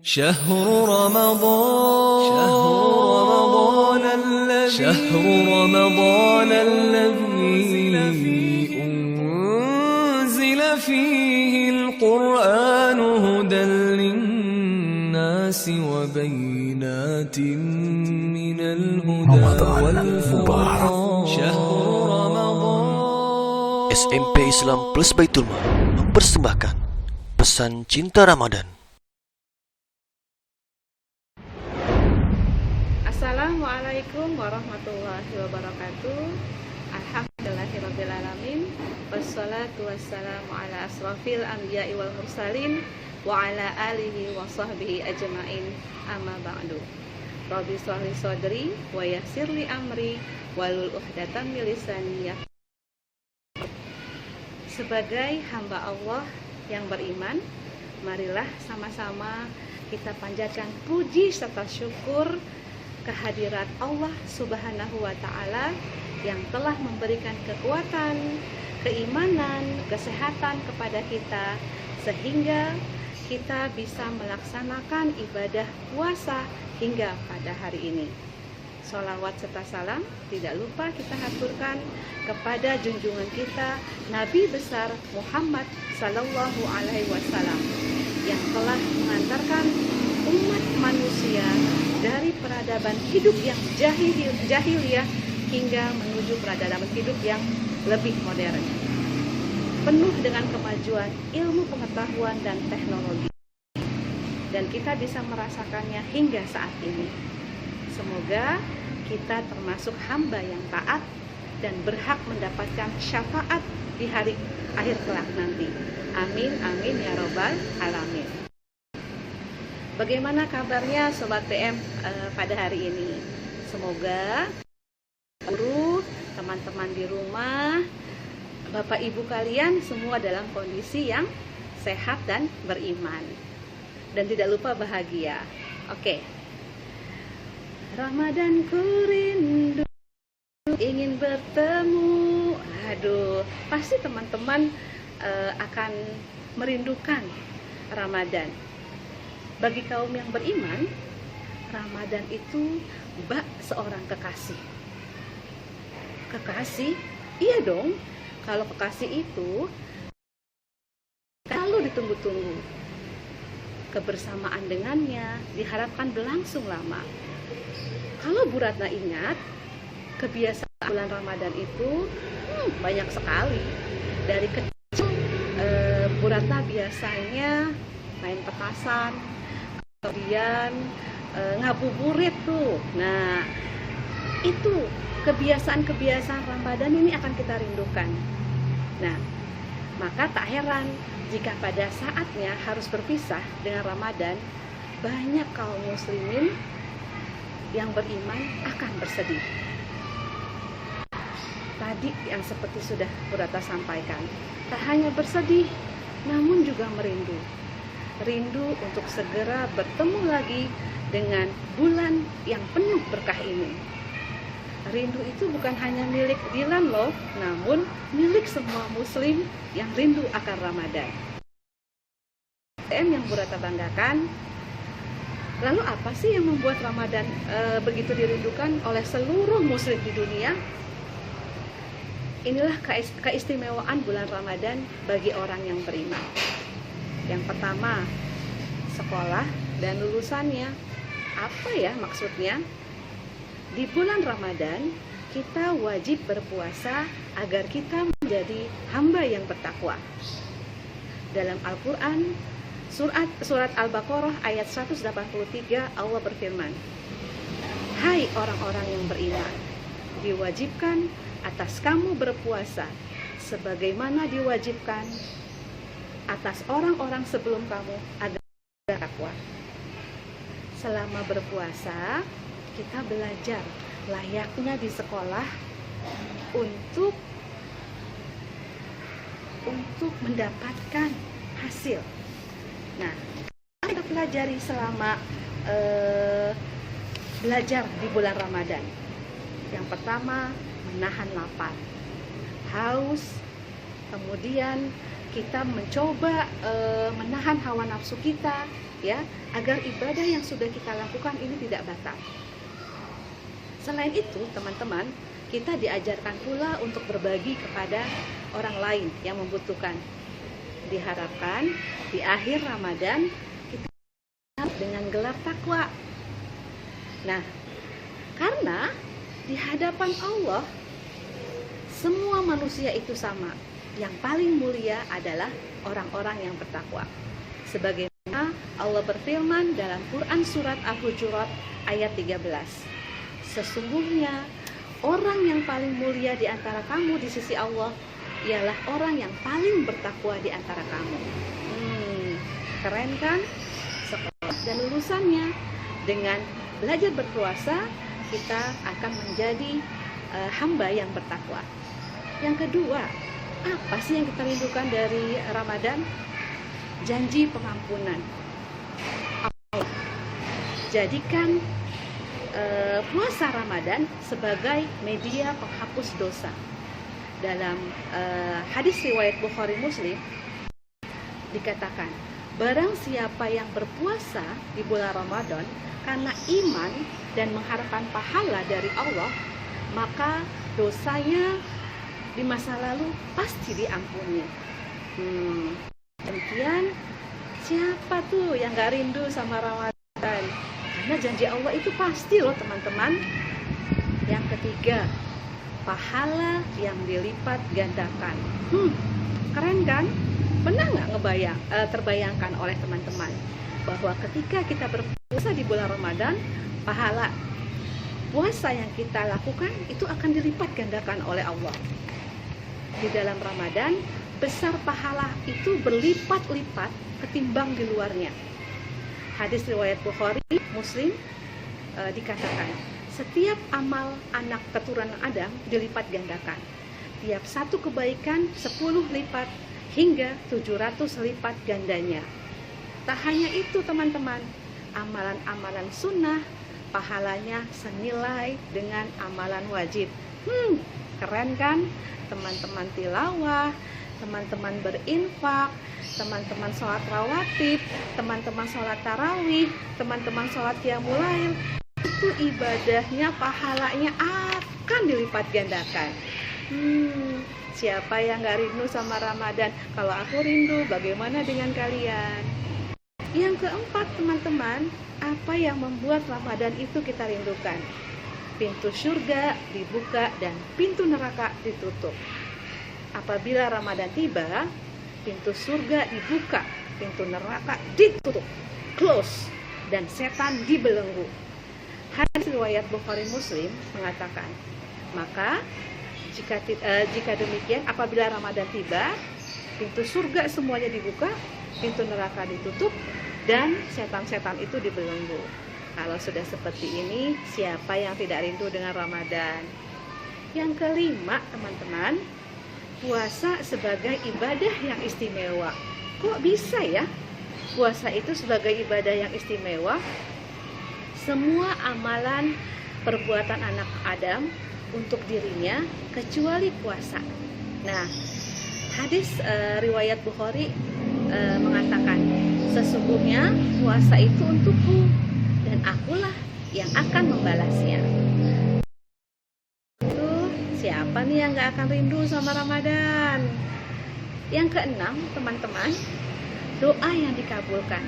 شهر رمضان الذي أنزل فيه القرآن هدى للناس وبينات من الهدى والفرقان شهر رمضان. SMP Islam Plus Baitul Mal mempersembahkan pesan cinta Ramadan. Assalamualaikum warahmatullahi wabarakatuh. Alhamdulillahirabbil alamin. Wassalatu wassalamu ala asrofil anbiya'i wal mursalin wa ala alihi wa sahbihi ajma'in. Amma ba'du. Rabbi shrah li sadri wa yassir li amri wahlul 'uqdatam min lisani. Sebagai hamba Allah yang beriman, marilah sama-sama kita panjatkan puji serta syukur kehadirat Allah Subhanahu wa Ta'ala yang telah memberikan kekuatan, keimanan, kesehatan kepada kita sehingga kita bisa melaksanakan ibadah puasa hingga pada hari ini. Sholawat serta salam tidak lupa kita haturkan kepada junjungan kita Nabi besar Muhammad Sallallahu Alaihi Wasallam yang telah mengantarkan umat manusia dari peradaban hidup yang jahiliyah hingga menuju peradaban hidup yang lebih modern, penuh dengan kemajuan ilmu pengetahuan dan teknologi, dan kita bisa merasakannya hingga saat ini. Semoga kita termasuk hamba yang taat dan berhak mendapatkan syafaat di hari akhir kelak nanti. Amin, amin ya robbal alamin. Bagaimana kabarnya Sobat PM pada hari ini? Semoga guru, teman-teman di rumah, Bapak Ibu kalian semua dalam kondisi yang sehat dan beriman. Dan tidak lupa bahagia. Oke. Ramadan ku rindu, ingin bertemu. Aduh, pasti teman-teman akan merindukan Ramadan. Bagi kaum yang beriman, Ramadan itu bak seorang kekasih. Kekasih? Iya dong. Kalau kekasih itu kalau ditunggu-tunggu. Kebersamaan dengannya diharapkan berlangsung lama. Kalau Bu Ratna ingat, kebiasaan bulan Ramadan itu banyak sekali. Dari kecil Bu Ratna biasanya main petasan, kemudian ngabuburit tuh. Nah, itu kebiasaan-kebiasaan Ramadan ini akan kita rindukan. Nah, maka tak heran jika pada saatnya harus berpisah dengan Ramadan, banyak kaum muslimin yang beriman akan bersedih. Tadi yang seperti sudah Bu Ratna sampaikan, tak hanya bersedih, namun juga merindu. Rindu untuk segera bertemu lagi dengan bulan yang penuh berkah ini. Rindu itu bukan hanya milik Dilan loh, namun milik semua muslim yang rindu akan Ramadan. Yang Bu Ratna banggakan. Lalu apa sih yang membuat Ramadan begitu dirindukan oleh seluruh muslim di dunia? Inilah keistimewaan bulan Ramadan bagi orang yang beriman. Yang pertama, sekolah dan lulusannya. Apa ya maksudnya? Di bulan Ramadan, kita wajib berpuasa agar kita menjadi hamba yang bertakwa. Dalam Al-Quran, Surat Al-Baqarah ayat 183, Allah berfirman, "Hai orang-orang yang beriman, diwajibkan atas kamu berpuasa sebagaimana diwajibkan atas orang-orang sebelum kamu agar bertakwa." Selama berpuasa, kita belajar layaknya di sekolah untuk mendapatkan hasil. Nah, kita pelajari selama belajar di bulan Ramadan. Yang pertama, menahan lapar, haus, kemudian kita mencoba menahan hawa nafsu kita, ya, agar ibadah yang sudah kita lakukan ini tidak batal. Selain itu, teman-teman, kita diajarkan pula untuk berbagi kepada orang lain yang membutuhkan. Diharapkan di akhir Ramadan kita dengan gelar takwa. Nah, karena di hadapan Allah semua manusia itu sama. Yang paling mulia adalah orang-orang yang bertakwa. Sebagaimana Allah berfirman dalam Quran surat Al-Hujurat ayat 13. Sesungguhnya orang yang paling mulia di antara kamu di sisi Allah ialah orang yang paling bertakwa di antara kamu. Keren kan? Sekolah dan lulusannya dengan belajar berpuasa kita akan menjadi hamba yang bertakwa. Yang kedua, apa sih yang kita rindukan dari Ramadan? Janji pengampunan Allah. Jadikan puasa Ramadan sebagai media penghapus dosa. Dalam hadis riwayat Bukhari Muslim dikatakan, barang siapa yang berpuasa di bulan Ramadan karena iman dan mengharapkan pahala dari Allah, maka dosanya di masa lalu pasti diampuni. Demikian, siapa tuh yang gak rindu sama Ramadan? Karena janji Allah itu pasti loh teman-teman. Yang ketiga, pahala yang dilipat gandakan. Keren kan? Pernah nggak terbayangkan oleh teman-teman bahwa ketika kita berpuasa di bulan Ramadan, pahala puasa yang kita lakukan itu akan dilipat gandakan oleh Allah. Di dalam Ramadan, besar pahala itu berlipat-lipat ketimbang di luarnya. Hadis riwayat Bukhari Muslim dikatakan, setiap amal anak keturunan Adam dilipat gandakan. Tiap satu kebaikan 10 lipat hingga 700 lipat gandanya. Tak hanya itu teman-teman, amalan-amalan sunnah pahalanya senilai dengan amalan wajib. Keren kan? Teman-teman tilawah, teman-teman berinfak, teman-teman sholat rawatib, teman-teman sholat tarawih, teman-teman sholat qiyamul lail, itu ibadahnya, pahalanya akan dilipat gandakan. Siapa yang gak rindu sama Ramadan? Kalau aku rindu, bagaimana dengan kalian? Yang keempat teman-teman, apa yang membuat Ramadan itu kita rindukan? Pintu surga dibuka dan pintu neraka ditutup. Apabila Ramadan tiba, pintu surga dibuka, pintu neraka ditutup, close, dan setan dibelenggu. Hadis riwayat Bukhari Muslim mengatakan, maka jika demikian, apabila Ramadan tiba, pintu surga semuanya dibuka, pintu neraka ditutup, dan setan-setan itu dibelenggu. Kalau sudah seperti ini, siapa yang tidak rindu dengan Ramadan? Yang kelima, teman-teman, puasa sebagai ibadah yang istimewa. Kok bisa ya? Puasa itu sebagai ibadah yang istimewa. Semua amalan perbuatan anak Adam untuk dirinya kecuali puasa. Nah, hadis riwayat Bukhari mengatakan, sesungguhnya puasa itu untukku dan akulah yang akan membalasnya. Itu siapa nih yang gak akan rindu sama Ramadan? Yang keenam, teman-teman, doa yang dikabulkan.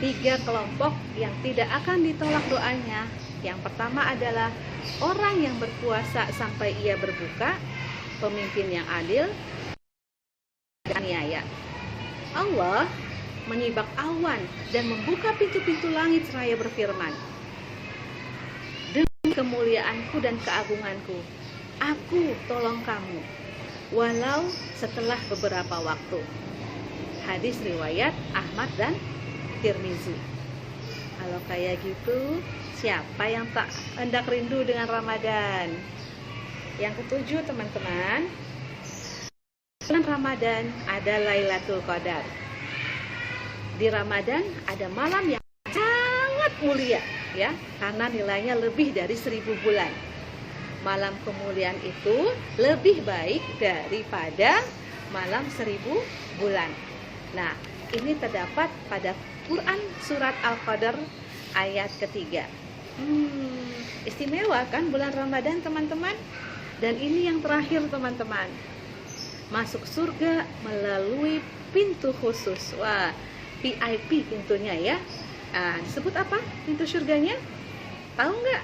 3 kelompok yang tidak akan ditolak doanya. Yang pertama adalah orang yang berpuasa sampai ia berbuka, pemimpin yang adil, dan aniaya. Allah menyibak awan dan membuka pintu-pintu langit seraya berfirman, demi kemuliaanku dan keagunganku, aku tolong kamu, walau setelah beberapa waktu. Hadis riwayat Ahmad dan Tirmizi. Kalau kayak gitu, siapa yang tak hendak rindu dengan Ramadan? Yang ketujuh, teman-teman, bulan Ramadan ada Lailatul Qadar. Di Ramadan ada malam yang sangat mulia, ya, karena nilainya lebih dari 1000 bulan. Malam kemuliaan itu lebih baik daripada malam 1000 bulan. Nah, ini terdapat pada Quran surat Al-Qadr ayat ketiga. Istimewa kan bulan Ramadan teman-teman? Dan ini yang terakhir teman-teman. Masuk surga melalui pintu khusus. Wah, VIP pintunya ya. Disebut apa pintu surganya? Tahu nggak?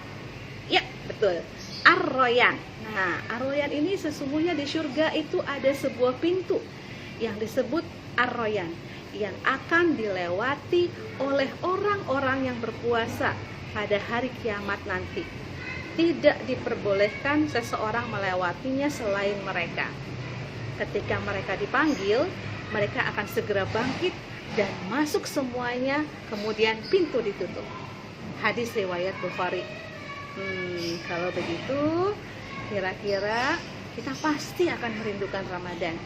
Ya, betul. Ar-Royan. Nah, Ar-Royan ini sesungguhnya di surga itu ada sebuah pintu yang disebut Ar-Royan, yang akan dilewati oleh orang-orang yang berpuasa pada hari kiamat nanti. Tidak diperbolehkan seseorang melewatinya selain mereka. Ketika mereka dipanggil, mereka akan segera bangkit dan masuk semuanya, kemudian pintu ditutup. Hadis riwayat Bukhari. Kalau begitu, kira-kira kita pasti akan merindukan Ramadan.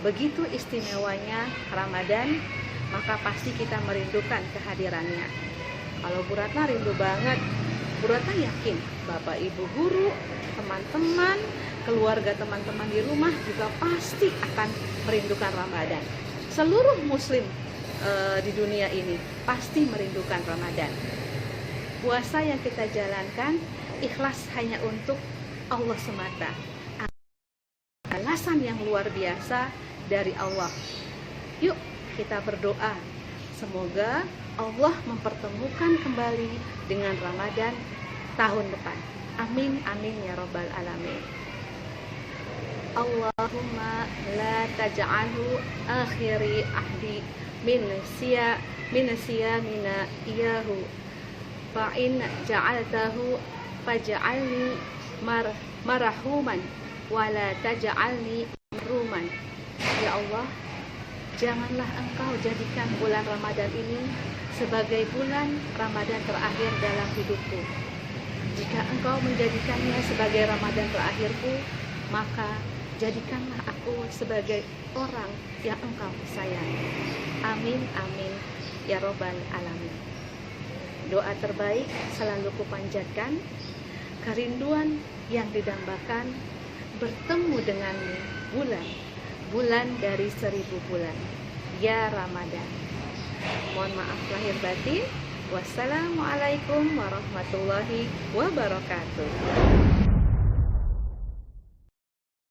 Begitu istimewanya Ramadan, maka pasti kita merindukan kehadirannya. Kalau Bu Ratna rindu banget, Bu Ratna yakin Bapak Ibu guru, teman-teman, keluarga teman-teman di rumah juga pasti akan merindukan Ramadan. Seluruh muslim di dunia ini pasti merindukan Ramadan. Puasa yang kita jalankan ikhlas hanya untuk Allah semata. Alasan yang luar biasa dari Allah. Yuk kita berdoa, semoga Allah mempertemukan kembali dengan Ramadan tahun depan. Amin amin ya rabbal alamin. Allahumma la taj'alhu akhiri ahdi min siyamina iyahu fa in ja'altahu faj'alni marhuman wala taj'alni mahruman. Ya Allah, janganlah Engkau jadikan bulan Ramadan ini sebagai bulan Ramadan terakhir dalam hidupku. Jika Engkau menjadikannya sebagai Ramadan terakhirku, maka jadikanlah aku sebagai orang yang Engkau sayangi. Amin amin ya robbal alamin. Doa terbaik selalu kupanjatkan, kerinduan yang didambakan bertemu denganmu bulan dari 1000 bulan ya Ramadan. Mohon maaf lahir batin. Wassalamualaikum warahmatullahi wabarakatuh.